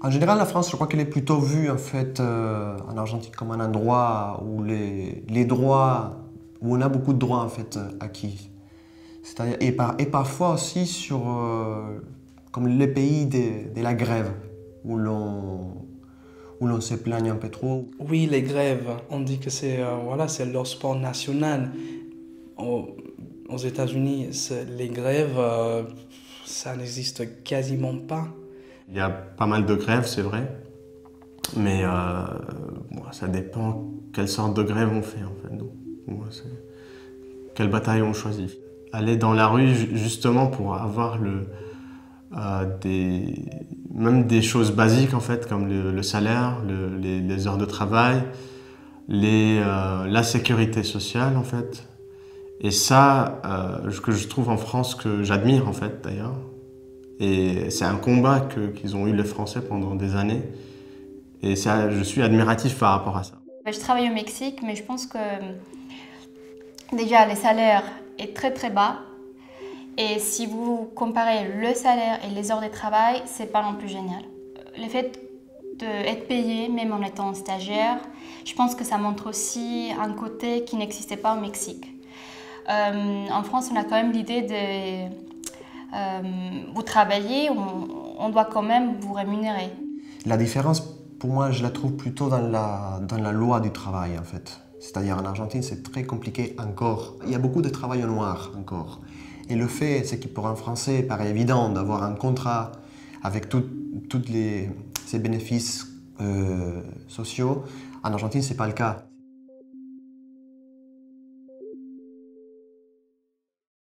En général, la France, je crois qu'elle est plutôt vue en fait en Argentine comme un endroit où les droits, où on a beaucoup de droits en fait acquis. C'est-à-dire, et parfois aussi sur comme les pays de la grève, où l'on se plaigne un peu trop. Oui, les grèves, on dit que c'est voilà, c'est leur sport national. Au- Aux États-Unis, les grèves, ça n'existe quasiment pas. Il y a pas mal de grèves, c'est vrai, mais bon, ça dépend quelle sorte de grève on fait en fait. Donc, moi, quelle bataille on choisit. Aller dans la rue justement pour avoir des, même des choses basiques en fait, comme le salaire, les heures de travail, la sécurité sociale en fait. Et ça, que je trouve en France, que j'admire en fait d'ailleurs. Et c'est un combat qu'ils ont eu les Français pendant des années. Et ça, je suis admiratif par rapport à ça. Je travaille au Mexique, mais je pense que déjà les salaires est très très bas. Et si vous comparez le salaire et les heures de travail, c'est pas non plus génial. Le fait d'être payé, même en étant stagiaire, je pense que ça montre aussi un côté qui n'existait pas au Mexique. En France, on a quand même l'idée de vous travaillez, on doit quand même vous rémunérer. La différence, pour moi, je la trouve plutôt dans la loi du travail en fait. C'est-à-dire en Argentine, c'est très compliqué encore. Il y a beaucoup de travail au noir encore. Et le fait, c'est que pour un Français, il paraît évident d'avoir un contrat avec tous ces bénéfices sociaux. En Argentine, ce n'est pas le cas.